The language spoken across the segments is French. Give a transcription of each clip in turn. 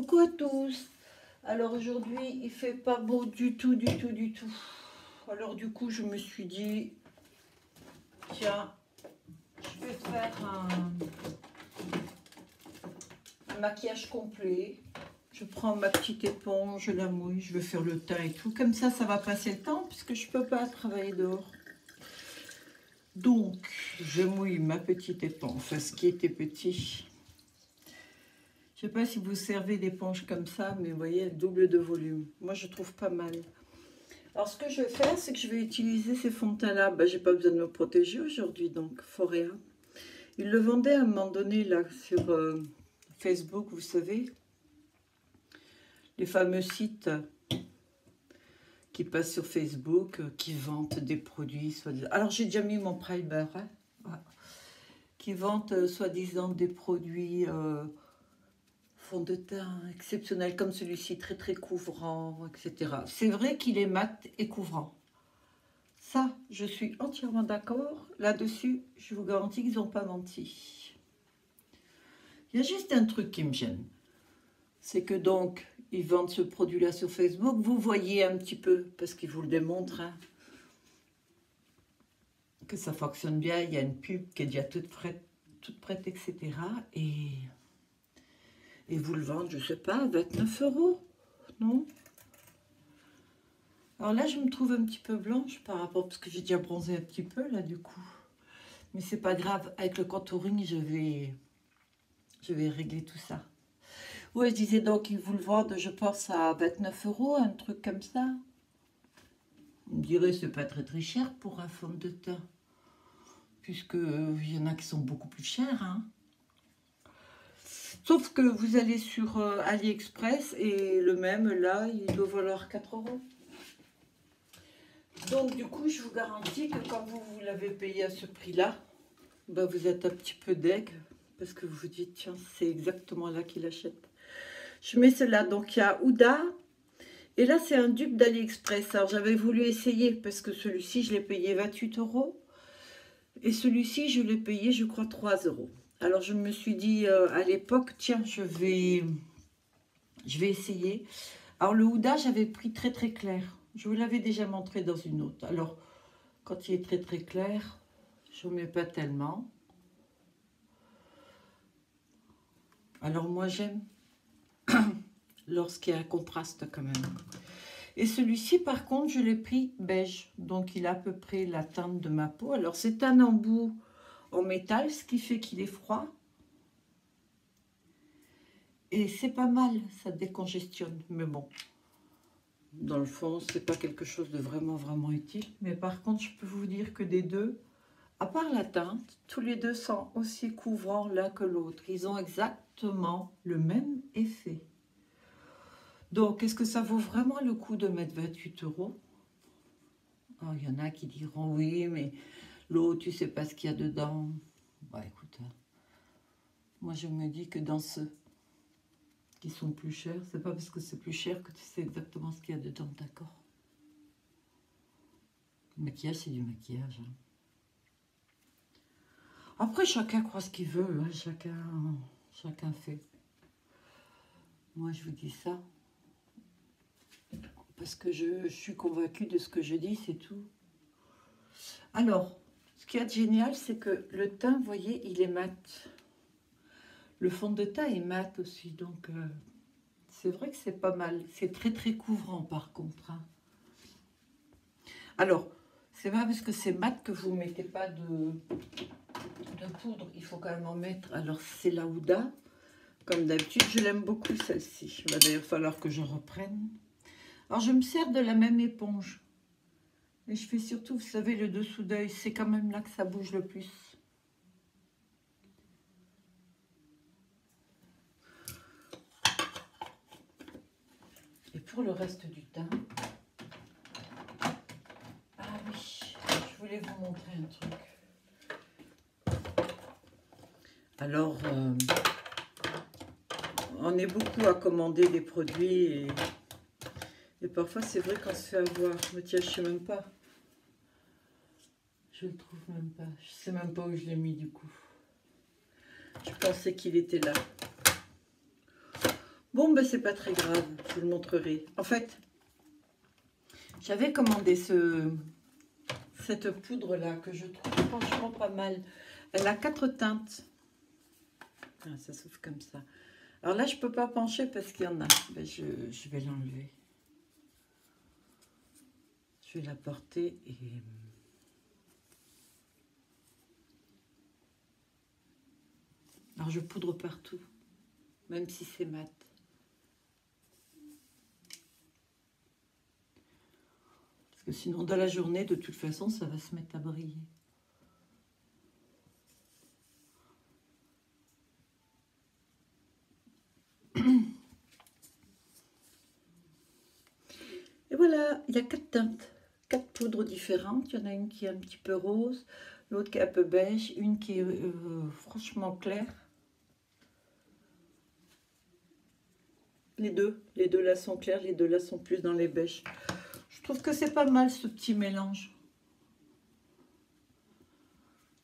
Coucou à tous. Alors aujourd'hui, il fait pas beau du tout. Alors du coup, je me suis dit, tiens, je vais faire un maquillage complet. Je prends ma petite éponge, je la mouille, je vais faire le teint et tout. Comme ça va passer le temps puisque je peux pas travailler dehors. Donc, je mouille ma petite éponge, enfin ce qui était petit. Je sais pas si vous servez d'éponge comme ça, mais vous voyez, elle double de volume. Moi, je trouve pas mal. Alors, ce que je vais faire, c'est que je vais utiliser ces fonds de teint-là. Ben, j'ai pas besoin de me protéger aujourd'hui, donc Foréa. Ils le vendaient à un moment donné, là, sur Facebook, vous savez. Les fameux sites qui passent sur Facebook, qui vantent des produits. Alors, j'ai déjà mis mon primer, hein, voilà. Qui vantent, soi-disant, des produits... fond de teint exceptionnel comme celui-ci, très couvrant, etc. C'est vrai qu'il est mat et couvrant. Ça, je suis entièrement d'accord. Là-dessus, je vous garantis qu'ils n'ont pas menti. Il y a juste un truc qui me gêne. C'est que donc, ils vendent ce produit-là sur Facebook. Vous voyez un petit peu, parce qu'ils vous le démontrent, hein, que ça fonctionne bien. Il y a une pub qui est déjà toute prête, etc. Et vous le vendez, je ne sais pas, 29 €, non? Alors là, je me trouve un petit peu blanche par rapport, parce que j'ai déjà bronzé un petit peu, là, du coup. Mais c'est pas grave, avec le contouring, je vais régler tout ça. Ouais, je disais donc, ils vous le vendent, je pense, à 29 €, un truc comme ça. On me dirait, c'est pas très cher pour un fond de teint. Puisque il y en a qui sont beaucoup plus chers, hein. Sauf que vous allez sur AliExpress et le même, là, il doit valoir 4 €. Donc, du coup, je vous garantis que quand vous l'avez payé à ce prix-là, ben, vous êtes un petit peu deg parce que vous vous dites, tiens, c'est exactement là qu'il achète. Je mets cela. Donc, il y a Ouda. Et là, c'est un dupe d'AliExpress. Alors, j'avais voulu essayer parce que celui-ci, je l'ai payé 28 €. Et celui-ci, je l'ai payé, je crois, 3 €. Alors, je me suis dit à l'époque, tiens, je vais essayer. Alors, le Ouda, j'avais pris très clair. Je vous l'avais déjà montré dans une autre. Alors, quand il est très clair, je ne mets pas tellement. Alors, moi, j'aime lorsqu'il y a un contraste quand même. Et celui-ci, par contre, je l'ai pris beige. Donc, il a à peu près la teinte de ma peau. Alors, c'est un embout en métal, ce qui fait qu'il est froid. Et c'est pas mal, ça décongestionne. Mais bon, dans le fond, c'est pas quelque chose de vraiment utile. Mais par contre, je peux vous dire que des deux, à part la teinte, tous les deux sont aussi couvrants l'un que l'autre. Ils ont exactement le même effet. Donc, est-ce que ça vaut vraiment le coup de mettre 28 €? Oh, il y en a qui diront oui, mais l'autre, tu sais pas ce qu'il y a dedans. Bah écoute, moi je me dis que dans ceux qui sont plus chers, c'est pas parce que c'est plus cher que tu sais exactement ce qu'il y a dedans, d'accord? Le maquillage, c'est du maquillage. Hein. Après, chacun croit ce qu'il veut, hein, chacun fait. Moi, je vous dis ça parce que je suis convaincue de ce que je dis, c'est tout. Alors, ce qui est génial, c'est que le teint, vous voyez, il est mat. Le fond de teint est mat aussi, donc c'est vrai que c'est pas mal. C'est très couvrant, par contre. Hein. Alors, c'est pas parce que c'est mat que vous ne mettez pas de poudre. Il faut quand même en mettre. Alors, c'est la Ouda. Comme d'habitude, je l'aime beaucoup, celle-ci. Il va d'ailleurs falloir que je reprenne. Alors, je me sers de la même éponge. Et je fais surtout, vous savez, le dessous d'œil. C'est quand même là que ça bouge le plus. Et pour le reste du teint... Ah oui, je voulais vous montrer un truc. Alors, on est beaucoup à commander des produits et parfois c'est vrai qu'on se fait avoir. Mais tiens, je sais même pas. Je le trouve même pas. Je sais même pas où je l'ai mis du coup. Je pensais qu'il était là. Bon, ben c'est pas très grave, je vous le montrerai. En fait, j'avais commandé cette poudre-là que je trouve franchement pas mal. Elle a 4 teintes. Ah, ça s'ouvre comme ça. Alors là, je peux pas pencher parce qu'il y en a. Ben, je vais l'enlever. Je vais la porter et... Alors, je poudre partout, même si c'est mat. Parce que sinon, dans la journée, de toute façon, ça va se mettre à briller. Et voilà, il y a 4 teintes, 4 poudres différentes. Il y en a une qui est un petit peu rose, l'autre qui est un peu beige, une qui est franchement claire. Les deux là sont clairs, les deux là sont plus dans les beiges. Je trouve que c'est pas mal ce petit mélange.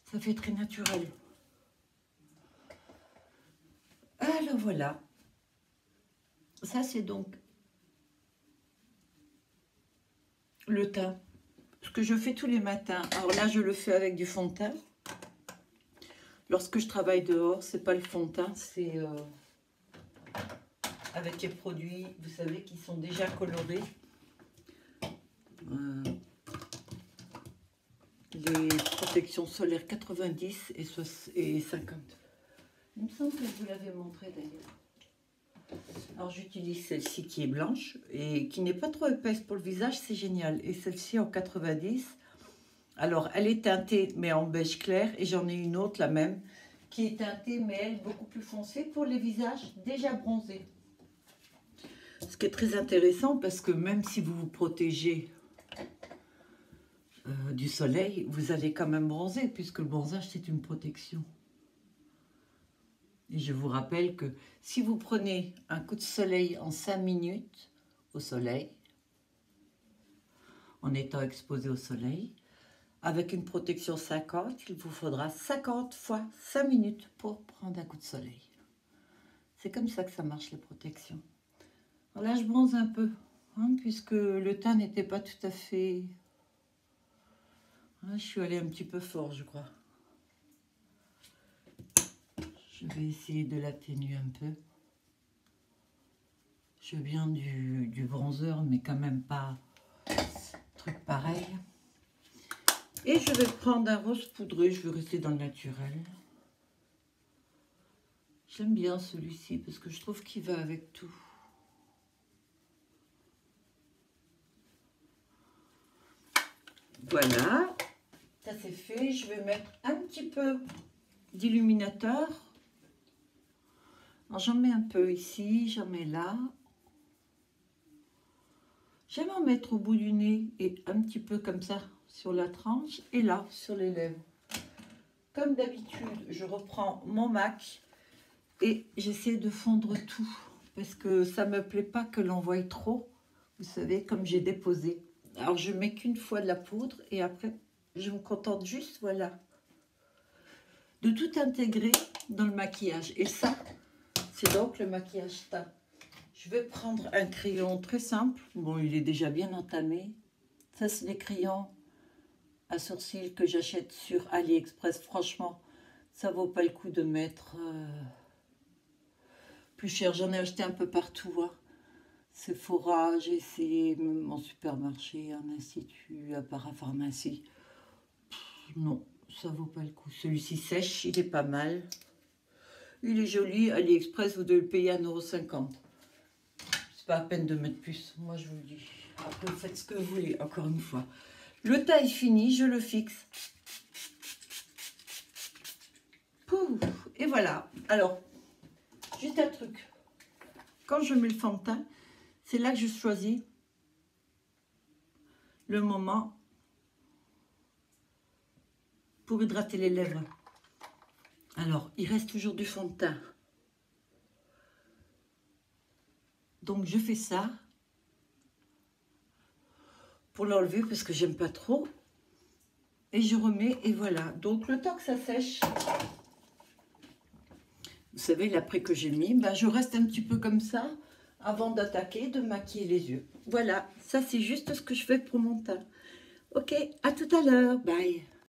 Ça fait très naturel. Alors voilà. Ça c'est donc le teint. Ce que je fais tous les matins. Alors là je le fais avec du fond de teint. Lorsque je travaille dehors, c'est pas le fond de teint, c'est avec les produits, vous savez, qui sont déjà colorés. Les protections solaires 90 et 50. Il me semble que je vous l'avais montré d'ailleurs. Alors j'utilise celle-ci qui est blanche et qui n'est pas trop épaisse pour le visage, c'est génial. Et celle-ci en 90. Alors elle est teintée mais en beige clair et j'en ai une autre, la même, qui est teintée mais elle beaucoup plus foncée pour les visages déjà bronzés. Ce qui est très intéressant parce que même si vous vous protégez du soleil, vous allez quand même bronzer puisque le bronzage c'est une protection. Et je vous rappelle que si vous prenez un coup de soleil en 5 minutes au soleil, en étant exposé au soleil, avec une protection 50, il vous faudra 50 fois 5 minutes pour prendre un coup de soleil. C'est comme ça que ça marche les protections. Alors là je bronze un peu, hein, puisque le teint n'était pas tout à fait... Je suis allée un petit peu fort, je crois. Je vais essayer de l'atténuer un peu. Je viens du bronzer, mais quand même pas truc pareil. Et je vais prendre un rose poudré, je vais rester dans le naturel. J'aime bien celui-ci parce que je trouve qu'il va avec tout. Voilà, ça c'est fait. Je vais mettre un petit peu d'illuminateur. J'en mets un peu ici, j'en mets là. J'aime en mettre au bout du nez et un petit peu comme ça sur la tranche et là sur les lèvres. Comme d'habitude, je reprends mon MAC et j'essaie de fondre tout parce que ça me plaît pas que l'on voie trop. Vous savez, comme j'ai déposé. Alors je mets qu'une fois de la poudre et après je me contente juste, voilà, de tout intégrer dans le maquillage. Et ça, c'est donc le maquillage teint. Je vais prendre un crayon très simple. Bon, il est déjà bien entamé. Ça, c'est des crayons à sourcils que j'achète sur AliExpress. Franchement, ça vaut pas le coup de mettre plus cher. J'en ai acheté un peu partout. Hein. Sephora, j'ai essayé même en supermarché, en institut, à parapharmacie. Non, ça vaut pas le coup. Celui-ci sèche, il est pas mal. Il est joli. AliExpress, vous devez le payer 1,50 €. C'est pas à peine de mettre plus. Moi, je vous le dis. Après, vous faites ce que vous voulez, encore une fois. Le teint est fini, je le fixe. Pouf, et voilà. Alors, juste un truc. Quand je mets le fond de teint, c'est là que je choisis le moment pour hydrater les lèvres. Alors, il reste toujours du fond de teint. Donc, je fais ça pour l'enlever parce que j'aime pas trop. Et je remets et voilà. Donc, le temps que ça sèche, Vous savez, l'après que j'ai mis, ben, je reste un petit peu comme ça avant d'attaquer, de maquiller les yeux. Voilà, ça c'est juste ce que je fais pour mon teint. Ok, à tout à l'heure, bye.